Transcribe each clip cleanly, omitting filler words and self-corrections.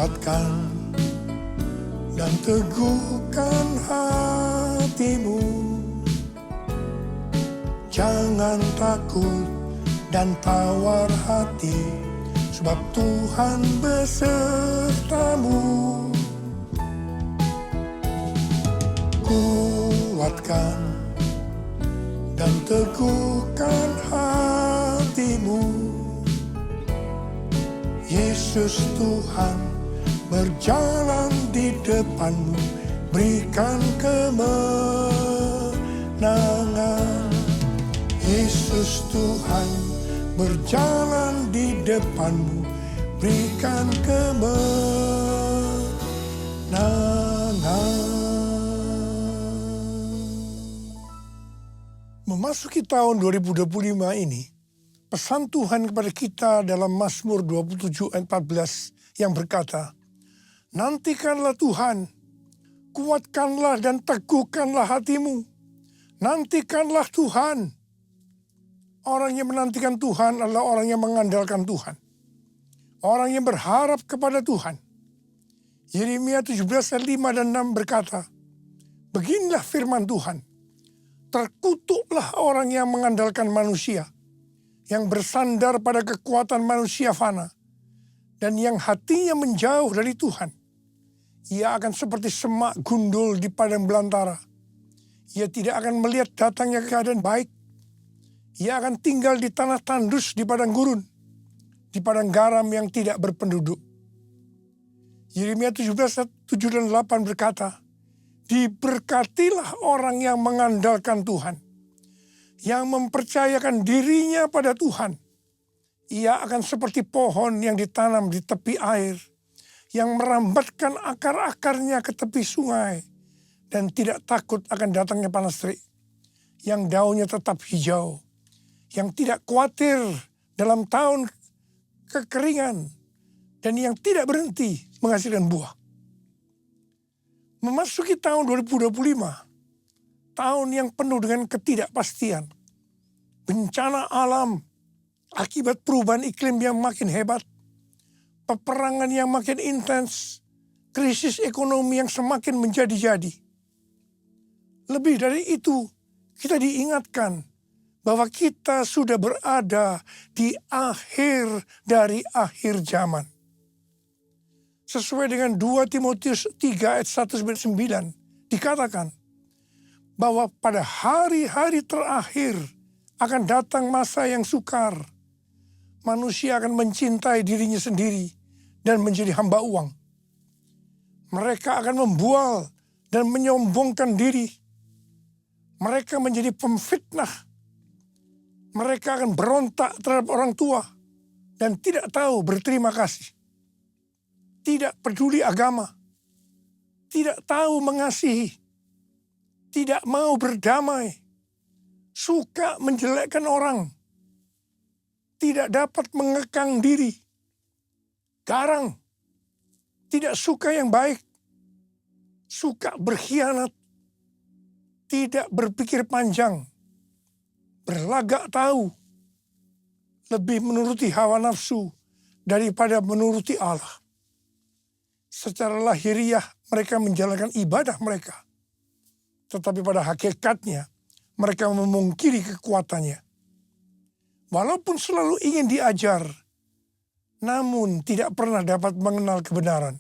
Kuatkan dan teguhkan hatimu. Jangan takut dan tawar hati, sebab Tuhan besertamu. Kuatkan dan teguhkan hatimu. Yesus Tuhan berjalan di depanmu, berikan kemenangan. Yesus Tuhan berjalan di depanmu, berikan kemenangan. Memasuki tahun 2025 ini, pesan Tuhan kepada kita dalam Mazmur 27 ayat 14 yang berkata, nantikanlah Tuhan, kuatkanlah dan teguhkanlah hatimu. Nantikanlah Tuhan. Orang yang menantikan Tuhan adalah orang yang mengandalkan Tuhan. Orang yang berharap kepada Tuhan. Yeremia 17 ayat 5 dan 6 berkata, beginilah firman Tuhan, terkutuklah orang yang mengandalkan manusia, yang bersandar pada kekuatan manusia fana, dan yang hatinya menjauh dari Tuhan. Ia akan seperti semak gundul di padang belantara. Ia tidak akan melihat datangnya keadaan baik. Ia akan tinggal di tanah tandus di padang gurun, di padang garam yang tidak berpenduduk. Yeremia 17 ayat 7 dan 8 berkata, diberkatilah orang yang mengandalkan Tuhan, yang mempercayakan dirinya pada Tuhan. Ia akan seperti pohon yang ditanam di tepi air, yang merambatkan akar-akarnya ke tepi sungai, dan tidak takut akan datangnya panas terik, yang daunnya tetap hijau, yang tidak khawatir dalam tahun kekeringan, dan yang tidak berhenti menghasilkan buah. Memasuki tahun 2025, tahun yang penuh dengan ketidakpastian, bencana alam, akibat perubahan iklim yang makin hebat, peperangan yang makin intens, krisis ekonomi yang semakin menjadi-jadi. Lebih dari itu, kita diingatkan bahwa kita sudah berada di akhir dari akhir zaman. Sesuai dengan 2 Timotius 3 ayat 1-9 dikatakan bahwa pada hari-hari terakhir akan datang masa yang sukar. Manusia akan mencintai dirinya sendiri dan menjadi hamba uang. Mereka akan membual dan menyombongkan diri. Mereka menjadi pemfitnah. Mereka akan berontak terhadap orang tua dan tidak tahu berterima kasih. Tidak peduli agama. Tidak tahu mengasihi. Tidak mau berdamai. Suka menjelekkan orang. Tidak dapat mengekang diri. Garang. Tidak suka yang baik. Suka berkhianat. Tidak berpikir panjang. Berlagak tahu. Lebih menuruti hawa nafsu daripada menuruti Allah. Secara lahiriah mereka menjalankan ibadah mereka. Tetapi pada hakikatnya mereka memungkiri kekuatannya. Walaupun selalu ingin diajar, namun tidak pernah dapat mengenal kebenaran.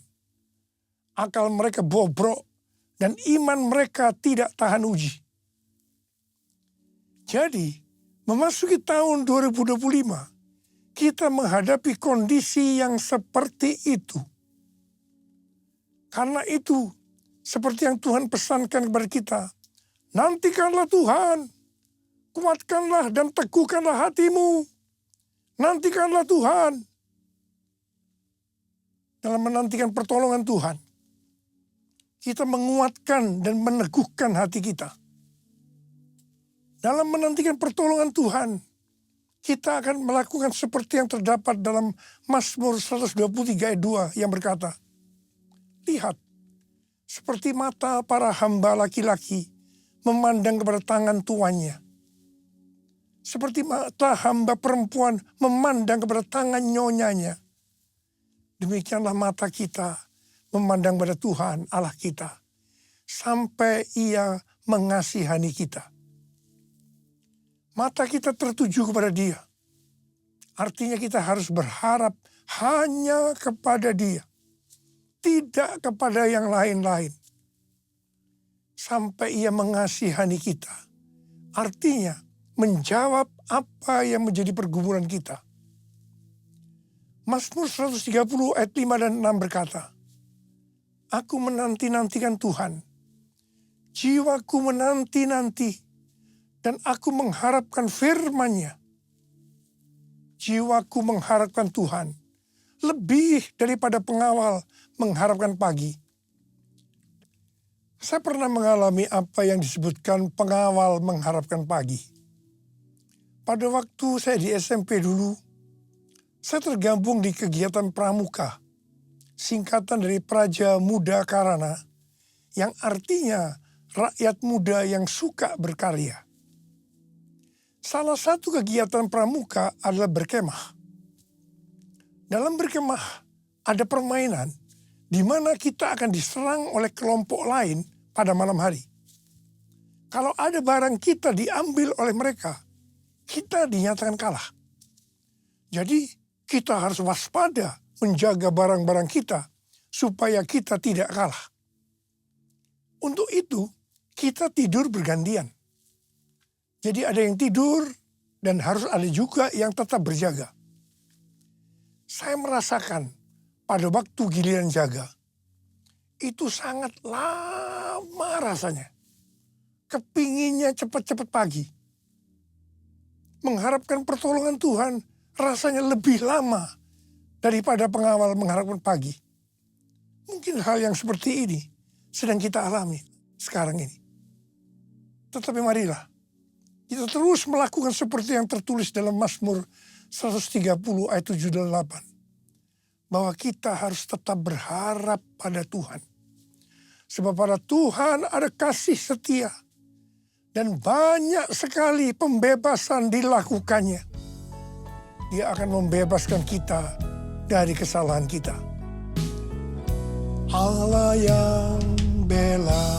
Akal mereka bobrok dan iman mereka tidak tahan uji. Jadi, memasuki tahun 2025, kita menghadapi kondisi yang seperti itu. Karena itu, seperti yang Tuhan pesankan kepada kita, nantikanlah Tuhan, kuatkanlah dan teguhkanlah hatimu. Nantikanlah Tuhan. Dalam menantikan pertolongan Tuhan, kita menguatkan dan meneguhkan hati kita. Dalam menantikan pertolongan Tuhan, kita akan melakukan seperti yang terdapat dalam Mazmur 123 ayat 2 yang berkata, lihat, seperti mata para hamba laki-laki memandang kepada tangan tuannya. Seperti mata hamba perempuan memandang kepada tangan nyonyanya. demikianlah mata kita memandang pada Tuhan Allah kita, sampai Ia mengasihani kita. Mata kita tertuju kepada Dia. Artinya kita harus berharap hanya kepada Dia, tidak kepada yang lain-lain. Sampai Ia mengasihani kita. Artinya menjawab apa yang menjadi pergumulan kita. Mazmur 130 ayat 5 dan 6 berkata, "Aku menanti-nantikan Tuhan. Jiwaku menanti-nanti dan aku mengharapkan firman-Nya." Jiwaku mengharapkan Tuhan lebih daripada pengawal mengharapkan pagi. Saya pernah mengalami apa yang disebutkan pengawal mengharapkan pagi. Pada waktu saya di SMP dulu, saya tergabung di kegiatan pramuka, singkatan dari Praja Muda Karana, yang artinya rakyat muda yang suka berkarya. Salah satu kegiatan pramuka adalah berkemah. Dalam berkemah ada permainan di mana kita akan diserang oleh kelompok lain pada malam hari. Kalau ada barang kita diambil oleh mereka, kita dinyatakan kalah. Jadi kita harus waspada menjaga barang-barang kita supaya kita tidak kalah. Untuk itu kita tidur bergantian. Jadi ada yang tidur dan harus ada juga yang tetap berjaga. Saya merasakan pada waktu giliran jaga, itu sangat lama rasanya. Kepinginnya cepat-cepat pagi. Mengharapkan pertolongan Tuhan rasanya lebih lama daripada pengawal mengharapkan pagi. Mungkin hal yang seperti ini sedang kita alami sekarang ini. Tetapi marilah kita terus melakukan seperti yang tertulis dalam Mazmur 130 ayat 7 dan 8. Bahwa kita harus tetap berharap pada Tuhan. Sebab pada Tuhan ada kasih setia. Dan banyak sekali pembebasan dilakukannya. Dia akan membebaskan kita dari kesalahan kita. Allah yang bela,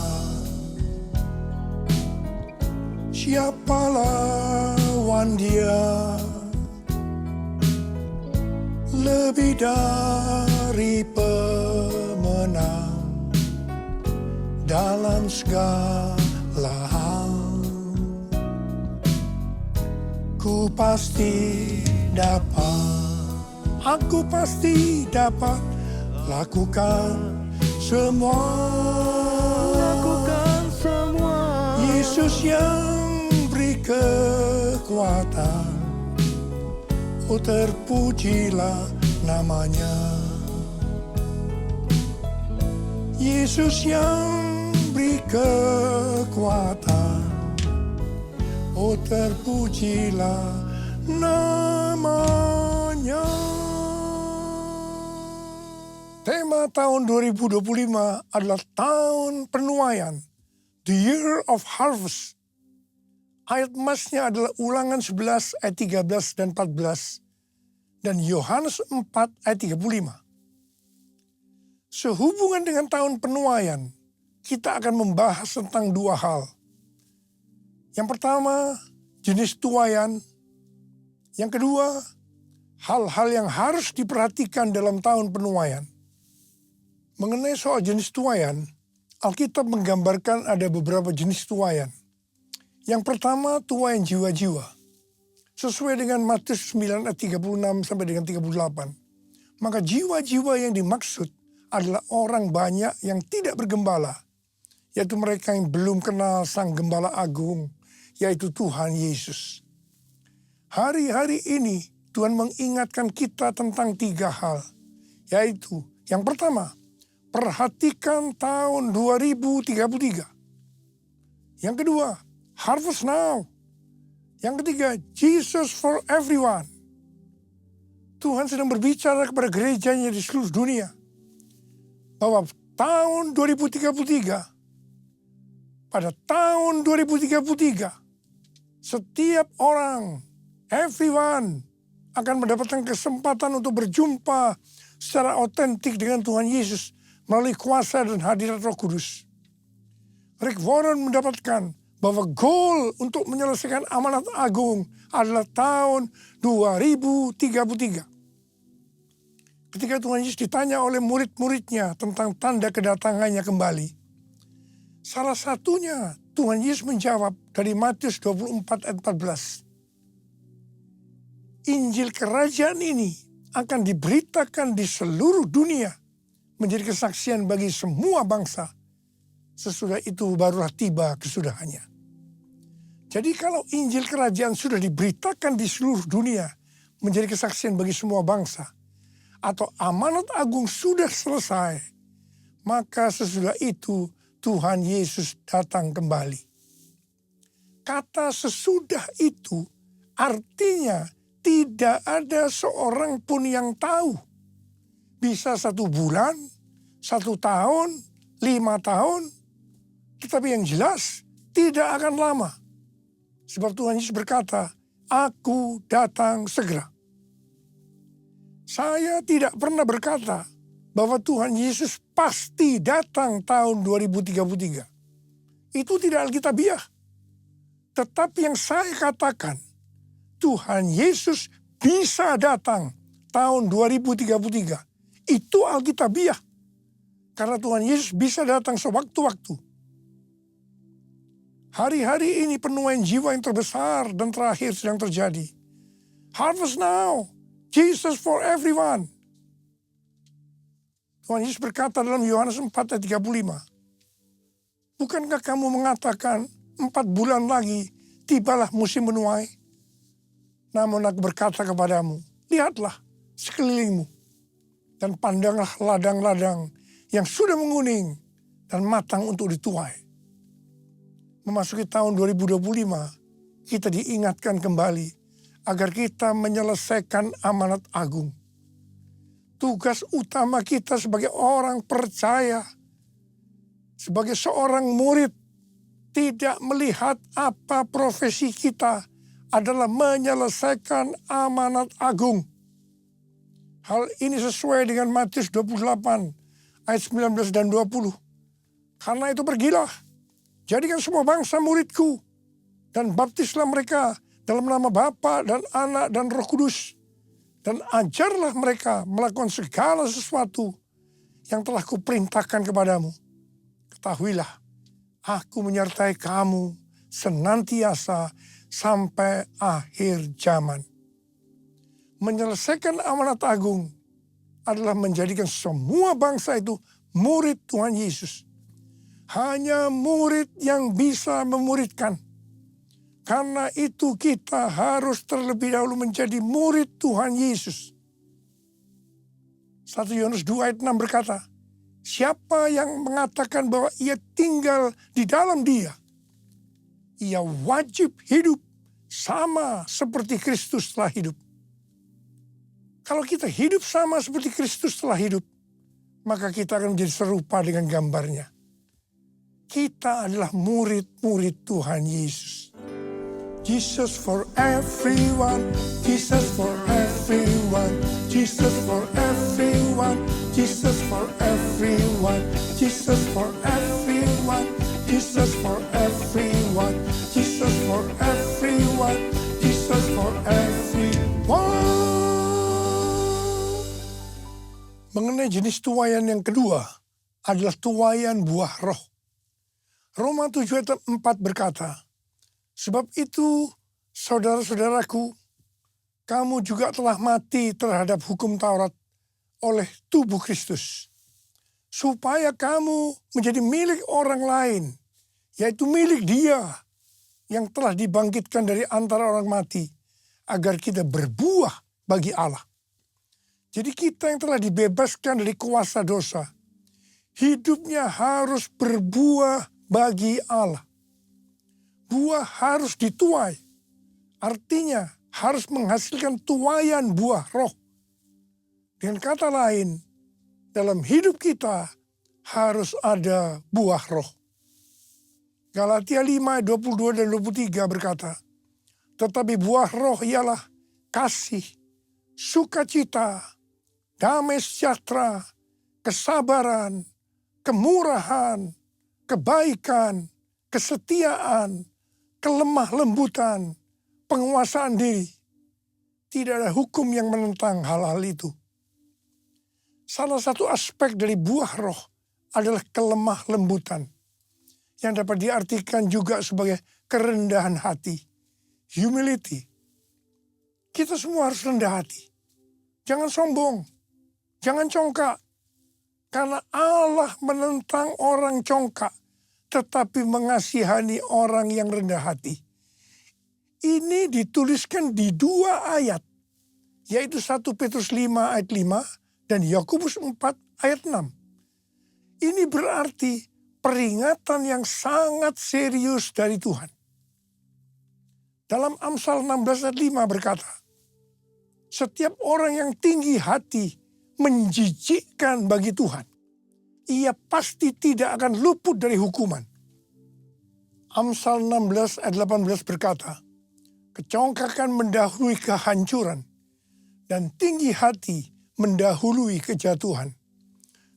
siapa lawan Dia? Lebih dari pemenang dalam segala hal. Ku pasti dapat, aku pasti dapat lakukan semua. Yesus yang beri kekuatan, oh terpujilah namanya. Yesus yang beri kekuatan, oh terpujilah namanya. Tema tahun 2025 adalah tahun penuaian, the year of harvest. Ayat emasnya adalah Ulangan 11 ayat 13 dan 14 dan Yohanes 4 ayat 35. Sehubungan dengan tahun penuaian, kita akan membahas tentang dua hal. Yang pertama, jenis tuaian. Yang kedua, hal-hal yang harus diperhatikan dalam tahun penuaian. Mengenai soal jenis tuaian, Alkitab menggambarkan ada beberapa jenis tuaian. Yang pertama, tuaian jiwa-jiwa. Sesuai dengan Matius 9 ayat 36 sampai dengan 38. Maka jiwa-jiwa yang dimaksud adalah orang banyak yang tidak bergembala. Yaitu mereka yang belum kenal Sang Gembala Agung, yaitu Tuhan Yesus. Hari-hari ini Tuhan mengingatkan kita tentang tiga hal. Yaitu yang pertama, perhatikan tahun 2033. Yang kedua, harvest now. Yang ketiga, Jesus for everyone. Tuhan sedang berbicara kepada gerejanya di seluruh dunia. Bahwa tahun 2033, pada tahun 2033, setiap orang, everyone, akan mendapatkan kesempatan untuk berjumpa secara otentik dengan Tuhan Yesus melalui kuasa dan hadirat Roh Kudus. Rick Warren mendapatkan bahwa goal untuk menyelesaikan amanat agung adalah tahun 2033. Ketika Tuhan Yesus ditanya oleh murid-muridnya tentang tanda kedatangannya kembali, salah satunya Tuhan Yesus menjawab dari Matius 24 ayat 14. Injil kerajaan ini akan diberitakan di seluruh dunia menjadi kesaksian bagi semua bangsa. Sesudah itu barulah tiba kesudahannya. Jadi kalau Injil kerajaan sudah diberitakan di seluruh dunia menjadi kesaksian bagi semua bangsa, atau amanat agung sudah selesai, maka sesudah itu Tuhan Yesus datang kembali. Kata sesudah itu artinya tidak ada seorang pun yang tahu. Bisa 1 bulan, 1 tahun, 5 tahun, tetapi yang jelas tidak akan lama. Sebab Tuhan Yesus berkata, "Aku datang segera." Saya tidak pernah berkata bahwa Tuhan Yesus pasti datang tahun 2033. Itu tidak alkitabiah. Tetapi yang saya katakan, Tuhan Yesus bisa datang tahun 2033. Itu alkitabiah. Karena Tuhan Yesus bisa datang sewaktu-waktu. Hari-hari ini penuaian jiwa yang terbesar dan terakhir sedang terjadi. Harvest now, Jesus for everyone. Tuhan Yesus berkata dalam Yohanes 4 ayat 35. Bukankah kamu mengatakan 4 bulan lagi tibalah musim menuai? Namun aku berkata kepadamu, lihatlah sekelilingmu dan pandanglah ladang-ladang yang sudah menguning dan matang untuk dituai. Memasuki tahun 2025, kita diingatkan kembali agar kita menyelesaikan amanat agung. Tugas utama kita sebagai orang percaya, sebagai seorang murid, tidak melihat apa profesi kita adalah menyelesaikan amanat agung. Hal ini sesuai dengan Matius 28 ayat 19 dan 20. Karena itu pergilah, jadikan semua bangsa muridku, dan baptislah mereka dalam nama Bapa dan Anak dan Roh Kudus. Dan ajarlah mereka melakukan segala sesuatu yang telah kuperintahkan kepadamu. Ketahuilah, aku menyertai kamu senantiasa sampai akhir zaman. Menyelesaikan amanat agung adalah menjadikan semua bangsa itu murid Tuhan Yesus. Hanya murid yang bisa memuridkan. Karena itu kita harus terlebih dahulu menjadi murid Tuhan Yesus. 1 Yohanes 2 ayat 6 berkata, siapa yang mengatakan bahwa ia tinggal di dalam dia, ia wajib hidup sama seperti Kristus telah hidup. Kalau kita hidup sama seperti Kristus telah hidup, maka kita akan menjadi serupa dengan gambarnya. Kita adalah murid-murid Tuhan Yesus. Jesus for everyone, Jesus for everyone, Jesus for everyone, Jesus for everyone, Jesus for everyone, Jesus for everyone, Jesus for everyone, Jesus for everyone. Mengenai jenis tuaian yang kedua adalah tuaian buah roh. Roma 7 ayat 4 berkata, sebab itu, saudara-saudaraku, kamu juga telah mati terhadap hukum Taurat oleh tubuh Kristus, supaya kamu menjadi milik orang lain, yaitu milik Dia yang telah dibangkitkan dari antara orang mati, agar kita berbuah bagi Allah. Jadi kita yang telah dibebaskan dari kuasa dosa, hidupnya harus berbuah bagi Allah. Buah harus dituai. Artinya harus menghasilkan tuaian buah roh. Dengan kata lain, dalam hidup kita harus ada buah roh. Galatia 5, 22 dan 23 berkata, tetapi buah roh ialah kasih, sukacita, damai sejahtera, kesabaran, kemurahan, kebaikan, kesetiaan, kelemah lembutan, penguasaan diri. Tidak ada hukum yang menentang hal-hal itu. Salah satu aspek dari buah roh adalah kelemah lembutan, yang dapat diartikan juga sebagai kerendahan hati, humility. Kita semua harus rendah hati. Jangan sombong, jangan congkak. Karena Allah menentang orang congkak, tetapi mengasihani orang yang rendah hati. Ini dituliskan di 2 ayat, yaitu 1 Petrus 5 ayat 5 dan Yakobus 4 ayat 6. Ini berarti peringatan yang sangat serius dari Tuhan. Dalam Amsal 16 ayat 5 berkata, setiap orang yang tinggi hati menjijikkan bagi Tuhan. Ia pasti tidak akan luput dari hukuman. Amsal 16 ayat 18 berkata, kecongkakan mendahului kehancuran dan tinggi hati mendahului kejatuhan.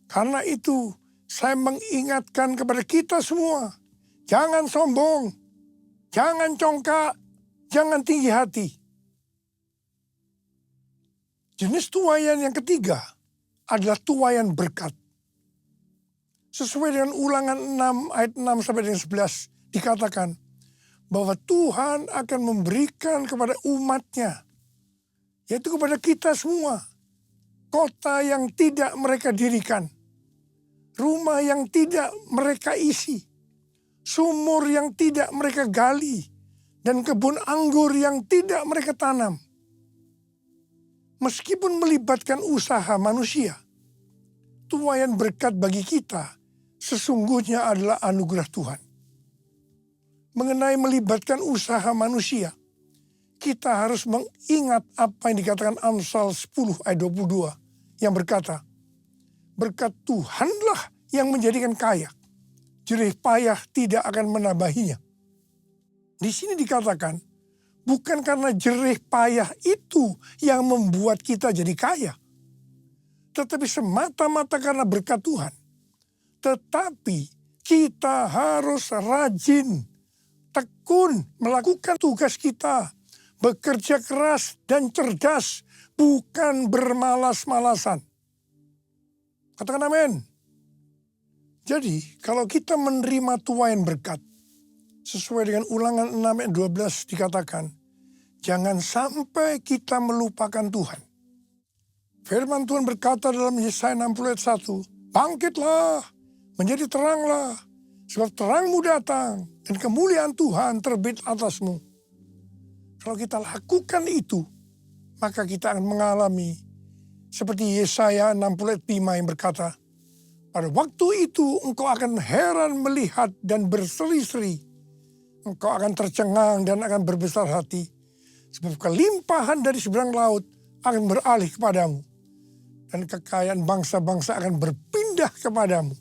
Karena itu saya mengingatkan kepada kita semua, jangan sombong, jangan congkak, jangan tinggi hati. Jenis tuaian yang ketiga adalah tuaian berkat. Sesuai dengan Ulangan 6 ayat 6 sampai dengan 11 dikatakan bahwa Tuhan akan memberikan kepada umatnya, yaitu kepada kita semua, kota yang tidak mereka dirikan, rumah yang tidak mereka isi, sumur yang tidak mereka gali, dan kebun anggur yang tidak mereka tanam. Meskipun melibatkan usaha manusia, tuaian berkat bagi kita sesungguhnya adalah anugerah Tuhan. Mengenai melibatkan usaha manusia, kita harus mengingat apa yang dikatakan Amsal 10 ayat 22 yang berkata, berkat Tuhanlah yang menjadikan kaya, jerih payah tidak akan menambahinya. Di sini dikatakan, bukan karena jerih payah itu yang membuat kita jadi kaya, tetapi semata-mata karena berkat Tuhan. Tetapi kita harus rajin, tekun melakukan tugas kita, bekerja keras dan cerdas, bukan bermalas-malasan. Katakan amin. Jadi kalau kita menerima tuaian berkat, sesuai dengan Ulangan 6 ayat 12 dikatakan, jangan sampai kita melupakan Tuhan. Firman Tuhan berkata dalam Yesaya 60 ayat 1, bangkitlah, menjadi teranglah, sebab terangmu datang dan kemuliaan Tuhan terbit atasmu. Kalau kita lakukan itu, maka kita akan mengalami seperti Yesaya 60 ayat 5 yang berkata, pada waktu itu engkau akan heran melihat dan berseri-seri. Engkau akan tercengang dan akan berbesar hati. Sebab kelimpahan dari seberang laut akan beralih kepadamu. Dan kekayaan bangsa-bangsa akan berpindah kepadamu.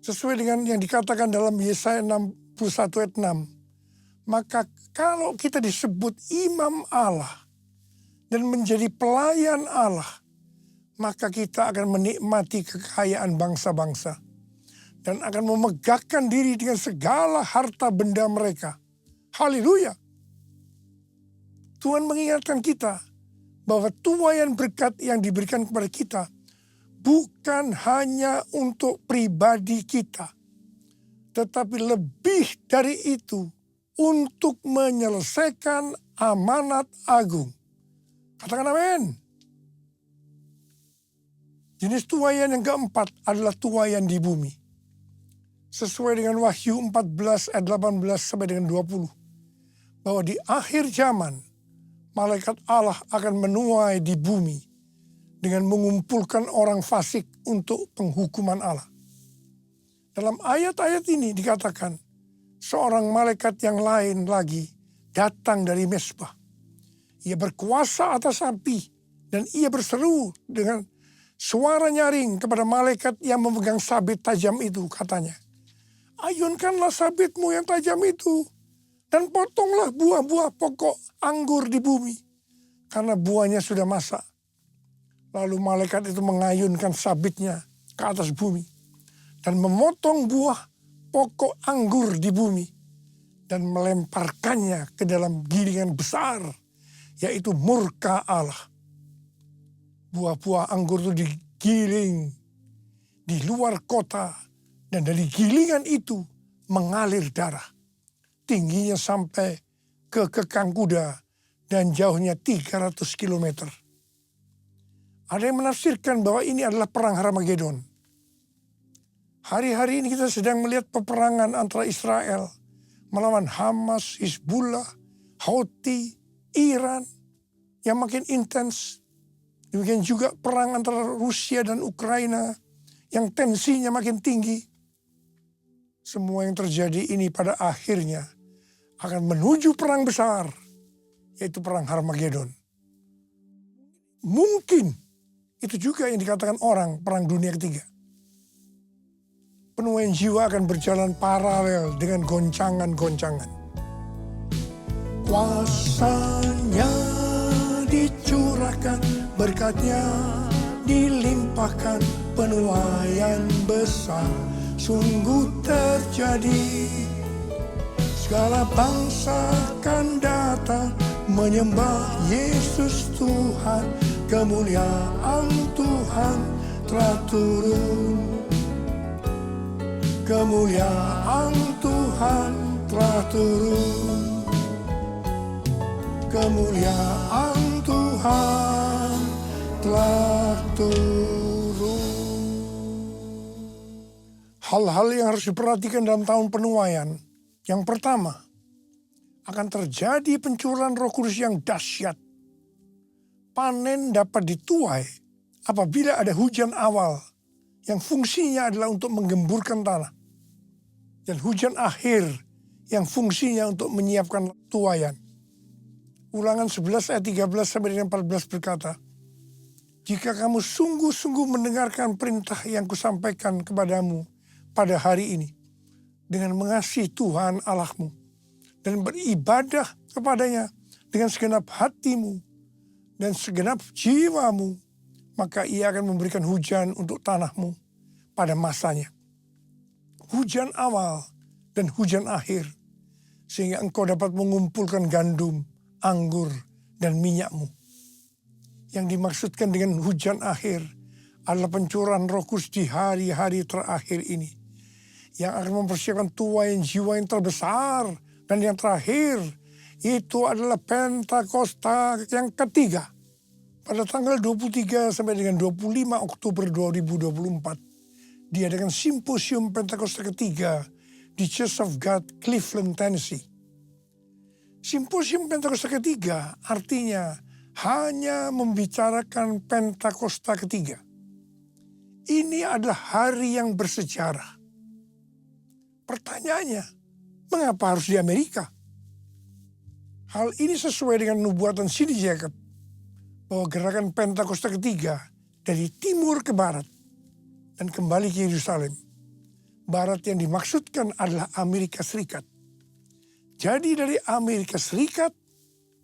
Sesuai dengan yang dikatakan dalam Yesaya 61 ayat 6. Maka kalau kita disebut imam Allah dan menjadi pelayan Allah, maka kita akan menikmati kekayaan bangsa-bangsa. Dan akan memegahkan diri dengan segala harta benda mereka. Haleluya. Tuhan mengingatkan kita bahwa tuaian berkat yang diberikan kepada kita bukan hanya untuk pribadi kita, tetapi lebih dari itu untuk menyelesaikan amanat agung. Katakan amin. Jenis tuaian yang keempat adalah tuaian di bumi. Sesuai dengan Wahyu 14 ayat 18 sampai dengan 20. Bahwa di akhir zaman, malaikat Allah akan menuai di bumi dengan mengumpulkan orang fasik untuk penghukuman Allah. Dalam ayat-ayat ini dikatakan, seorang malaikat yang lain lagi datang dari Mesbah. Ia berkuasa atas api dan ia berseru dengan suara nyaring kepada malaikat yang memegang sabit tajam itu, katanya, ayunkanlah sabitmu yang tajam itu dan potonglah buah-buah pokok anggur di bumi, karena buahnya sudah masak. Lalu malaikat itu mengayunkan sabitnya ke atas bumi dan memotong buah pokok anggur di bumi dan melemparkannya ke dalam gilingan besar, yaitu murka Allah. Buah-buah anggur itu digiling di luar kota dan dari gilingan itu mengalir darah. Tingginya sampai ke kekang kuda dan jauhnya 300 kilometer. Ada yang menafsirkan bahwa ini adalah perang Harmagedon. Hari-hari ini kita sedang melihat peperangan antara Israel melawan Hamas, Hizbullah, Houthi, Iran yang makin intens. Demikian juga perang antara Rusia dan Ukraina yang tensinya makin tinggi. Semua yang terjadi ini pada akhirnya akan menuju perang besar, yaitu perang Harmagedon. Mungkin itu juga yang dikatakan orang perang dunia ketiga. Penuaian jiwa akan berjalan paralel dengan goncangan-goncangan. Kuasanya dicurahkan, berkatnya dilimpahkan, penuaian besar sungguh terjadi. Segala bangsa akan datang menyembah Yesus Tuhan, kemuliaan Tuhan telah turun. Kemuliaan Tuhan telah turun. Kemuliaan Tuhan telah turun. Hal-hal yang harus diperhatikan dalam tahun penuaian. Yang pertama, akan terjadi pencurahan Roh Kudus yang dahsyat. Panen dapat dituai apabila ada hujan awal yang fungsinya adalah untuk menggemburkan tanah. Dan hujan akhir yang fungsinya untuk menyiapkan tuaian. Ulangan 11 ayat 13 sampai dengan 14 berkata, jika kamu sungguh-sungguh mendengarkan perintah yang kusampaikan kepadamu pada hari ini, dengan mengasihi Tuhan Allahmu, dan beribadah kepadanya dengan segenap hatimu dan segenap jiwamu, maka ia akan memberikan hujan untuk tanahmu pada masanya. Hujan awal dan hujan akhir, sehingga engkau dapat mengumpulkan gandum, anggur, dan minyakmu. Yang dimaksudkan dengan hujan akhir adalah pencurahan Roh Kudus di hari-hari terakhir ini, yang akan mempersiapkan tuaian jiwa yang terbesar. Dan yang terakhir, itu adalah Pentakosta yang ketiga. Pada tanggal 23 sampai dengan 25 Oktober 2024, diadakan simposium Pentakosta ketiga di Church of God, Cleveland, Tennessee. Simposium Pentakosta ketiga artinya hanya membicarakan Pentakosta ketiga. Ini adalah hari yang bersejarah. Pertanyaannya, mengapa harus di Amerika? Hal ini sesuai dengan nubuatan C.D. Jacob bahwa gerakan Pentakosta ketiga dari timur ke barat dan kembali ke Yerusalem. Barat yang dimaksudkan adalah Amerika Serikat. Jadi dari Amerika Serikat,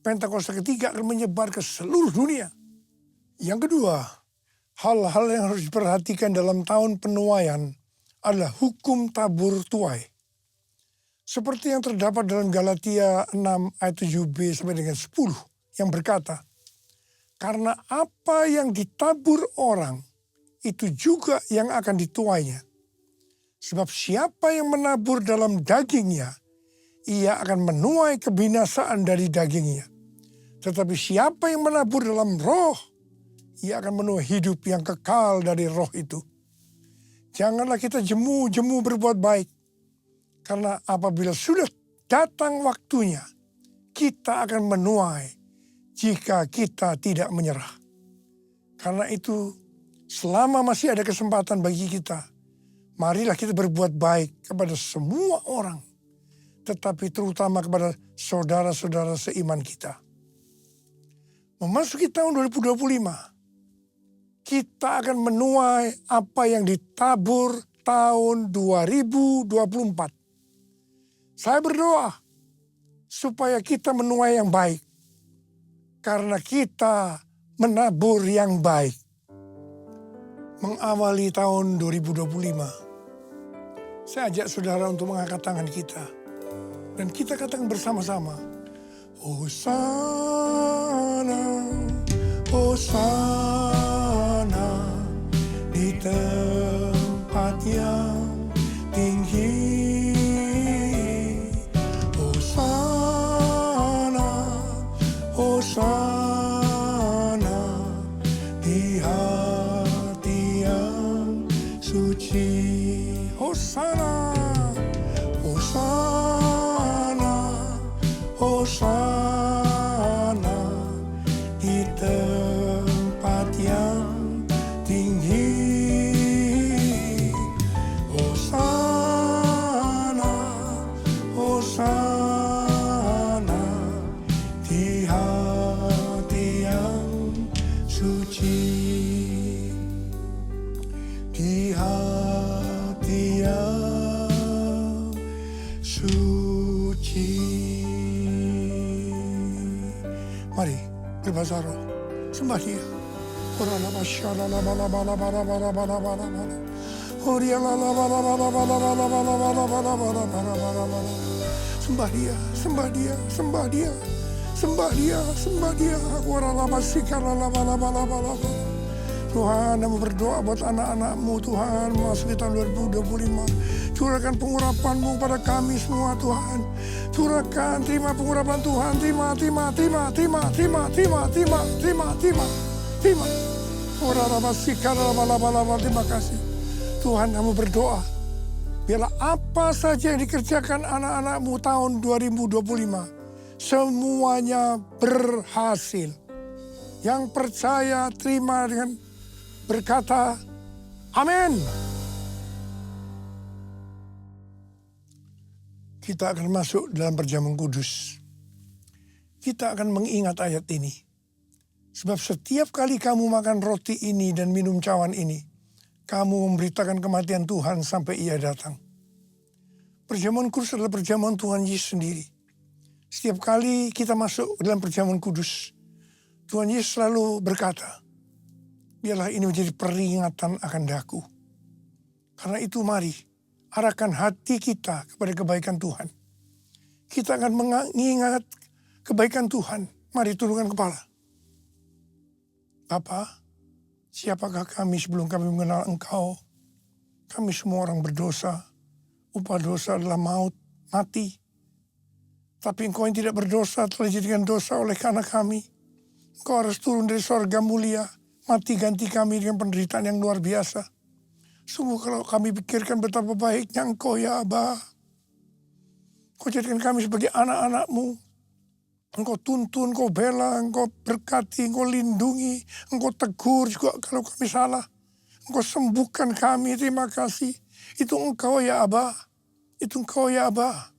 Pentakosta ketiga akan menyebar ke seluruh dunia. Yang kedua, hal-hal yang harus diperhatikan dalam tahun penuaian adalah hukum tabur tuai. Seperti yang terdapat dalam Galatia 6 ayat 7b sampai dengan 10 yang berkata, karena apa yang ditabur orang, itu juga yang akan dituainya. Sebab siapa yang menabur dalam dagingnya, ia akan menuai kebinasaan dari dagingnya. Tetapi siapa yang menabur dalam roh, ia akan menuai hidup yang kekal dari roh itu. Janganlah kita jemu-jemu berbuat baik. Karena apabila sudah datang waktunya, kita akan menuai jika kita tidak menyerah. Karena itu, selama masih ada kesempatan bagi kita, marilah kita berbuat baik kepada semua orang, tetapi terutama kepada saudara-saudara seiman kita. Memasuki tahun 2025, kita akan menuai apa yang ditabur tahun 2024. Saya berdoa supaya kita menuai yang baik, karena kita menabur yang baik. mengawali tahun 2025, saya ajak saudara untuk mengangkat tangan kita. Dan kita katakan bersama-sama, Hosana, Hosana di tempat yang tinggi. Hosana, Hosana di hati yang suci. Hosana, Hosana, Hosana di tempat yang tinggi. Hosana, Hosana di hati yang suci. Di hati yang suci. Mari berbahasa roh, sembah Dia. Sembah Dia, sembah Dia, sembah Dia, sembah Dia, sembah Dia. Tuhan, kami berdoa buat anak-anak-Mu Tuhan, memasuki tahun 2025. Curahkan pengurapan-Mu pada kami semua Tuhan. Curahkan, terima pengurapan Tuhan, terima. Terima kasih. Tuhan, kami berdoa, biarlah apa saja yang dikerjakan anak-anak-Mu tahun 2025, semuanya berhasil. Yang percaya terima dengan berkata, amin. Kita akan masuk dalam perjamuan kudus. Kita akan mengingat ayat ini. Sebab setiap kali kamu makan roti ini dan minum cawan ini, kamu memberitakan kematian Tuhan sampai Ia datang. Perjamuan kudus adalah perjamuan Tuhan Yesus sendiri. Setiap kali kita masuk dalam perjamuan kudus, Tuhan Yesus selalu berkata, biarlah ini menjadi peringatan akan daku. Karena itu mari, arahkan hati kita kepada kebaikan Tuhan. Kita akan mengingat kebaikan Tuhan. Mari tundukkan kepala. Bapa, siapakah kami sebelum kami mengenal Engkau? Kami semua orang berdosa. Upah dosa adalah maut, mati. Tapi Engkau yang tidak berdosa telah dijadikan dosa oleh karena kami. Engkau harus turun dari sorga mulia, mati ganti kami dengan penderitaan yang luar biasa. Sungguh kalau kami pikirkan betapa baiknya Engkau ya Aba. Engkau jadikan kami sebagai anak-anak-Mu. Engkau tuntun, Engkau bela, Engkau berkati, Engkau lindungi, Engkau tegur juga kalau kami salah. Engkau sembuhkan kami, terima kasih. Itu Engkau ya Aba. Itu Engkau ya Aba.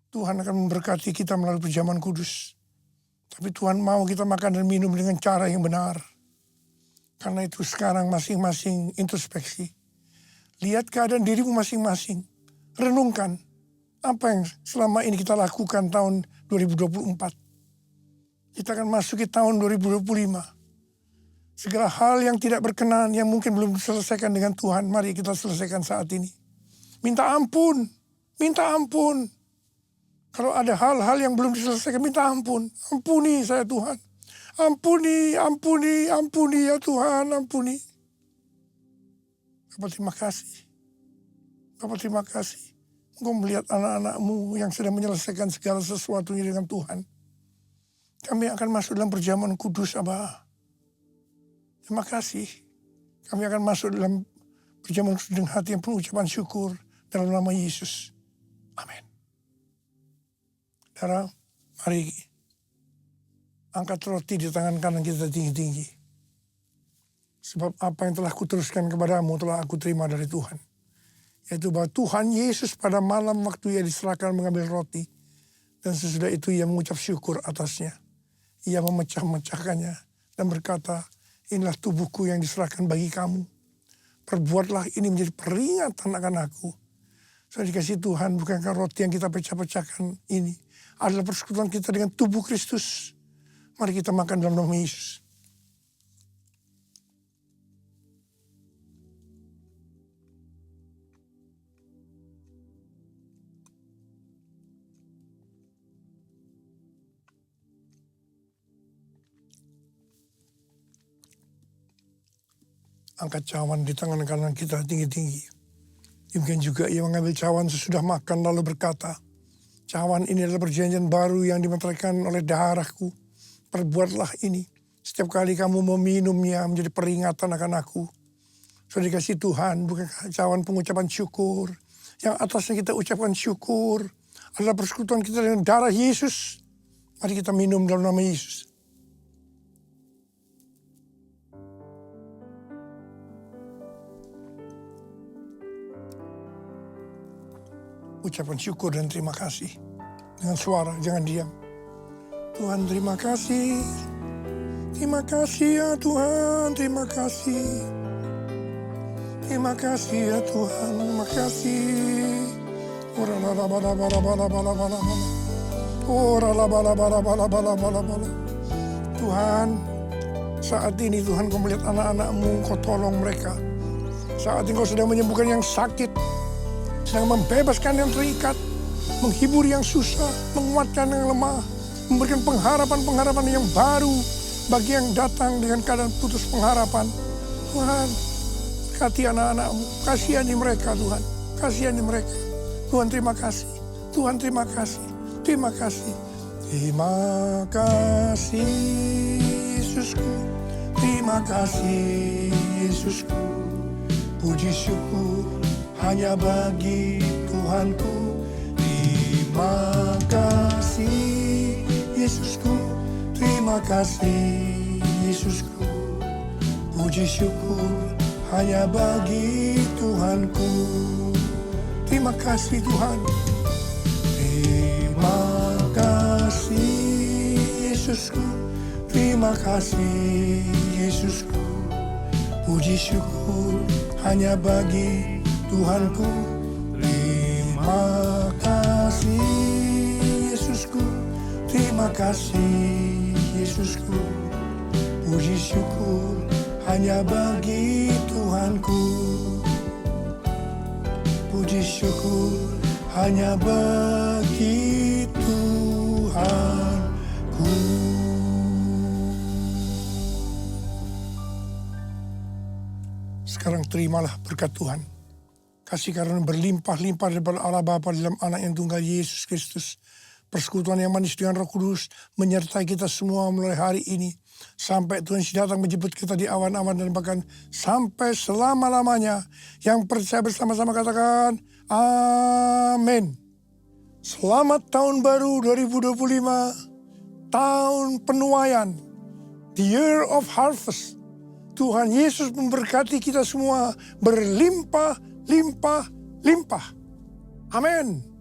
Tuhan akan memberkati kita melalui perjamuan kudus. Tapi Tuhan mau kita makan dan minum dengan cara yang benar. Karena itu sekarang masing-masing introspeksi. Lihat keadaan dirimu masing-masing. Renungkan apa yang selama ini kita lakukan tahun 2024. Kita akan masuki tahun 2025. Segala hal yang tidak berkenan, yang mungkin belum diselesaikan dengan Tuhan, mari kita selesaikan saat ini. Minta ampun, minta ampun. Kalau ada hal-hal yang belum diselesaikan, minta ampun. Ampuni saya Tuhan. Ampuni, ampuni, ampuni ya Tuhan, ampuni. Bapak terima kasih. Bapak terima kasih. Engkau melihat anak-anak-Mu yang sedang menyelesaikan segala sesuatunya dengan Tuhan. Kami akan masuk dalam perjamuan kudus, Abah. Terima kasih. Kami akan masuk dalam perjamuan kudus dengan hati yang penuh ucapan syukur dalam nama Yesus. Amin. Saudara, mari angkat roti di tangan kanan kita tinggi-tinggi. Sebab apa yang telah kuteruskan kepadamu telah aku terima dari Tuhan. Yaitu bahwa Tuhan Yesus pada malam waktu Ia diserahkan mengambil roti. Dan sesudah itu Ia mengucap syukur atasnya. Ia memecah-mecahkannya dan berkata, inilah tubuhku yang diserahkan bagi kamu. Perbuatlah ini menjadi peringatan akan aku. Saya dikasih Tuhan, bukankah roti yang kita pecah-pecahkan ini adalah persekutuan kita dengan tubuh Kristus. Mari kita makan dalam nama Yesus. angkat cawan di tangan kanan kita tinggi-tinggi. Demikian juga ia mengambil cawan sesudah makan lalu berkata, cawan ini adalah perjanjian baru yang dimeteraikan oleh darahku. Perbuatlah ini setiap kali kamu meminumnya menjadi peringatan akan aku. Sudah dikasih Tuhan, bukan cawan pengucapan syukur. Yang atasnya kita ucapkan syukur adalah persekutuan kita dengan darah Yesus. Mari kita minum dalam nama Yesus. Ucapan syukur dan terima kasih. Dengan suara, jangan diam. Tuhan terima kasih. Terima kasih ya Tuhan, terima kasih. Terima kasih ya Tuhan, terima kasih. Tuhan, saat ini Tuhan kau melihat anak-anak-Mu, kau tolong mereka. Saat ini kau sedang menyembuhkan yang sakit, sedang membebaskan yang terikat, menghibur yang susah, menguatkan yang lemah, memberikan pengharapan-pengharapan yang baru bagi yang datang dengan keadaan putus pengharapan. Tuhan, berkati anak-anak-Mu, kasihani mereka Tuhan, kasihani mereka. Tuhan terima kasih, Tuhan terima kasih, terima kasih. Terima kasih Yesusku, terima kasih Yesusku. Puji syukur hanya bagi Tuhanku. Terima kasih Yesusku, terima kasih Yesusku. Puji syukur hanya bagi Tuhanku. Terima kasih Tuhan. Terima kasih Yesusku, terima kasih Yesusku. Puji syukur hanya bagi Tuhanku. Terima kasih Yesusku, terima kasih Yesusku. Puji syukur hanya bagi Tuhanku. Puji syukur hanya bagi Tuhanku. Sekarang terimalah berkat Tuhan. Kasih karunia berlimpah-limpah daripada Allah Bapa dalam Anak yang tunggal Yesus Kristus. Persekutuan yang manis dengan Roh Kudus menyertai kita semua mulai hari ini. Sampai Tuhan datang menjemput kita di awan-awan dan bahkan sampai selama-lamanya. Yang percaya bersama-sama katakan, amin. Selamat tahun baru 2025, tahun penuaian, the year of harvest. Tuhan Yesus memberkati kita semua berlimpah, limpah, limpah. Amin.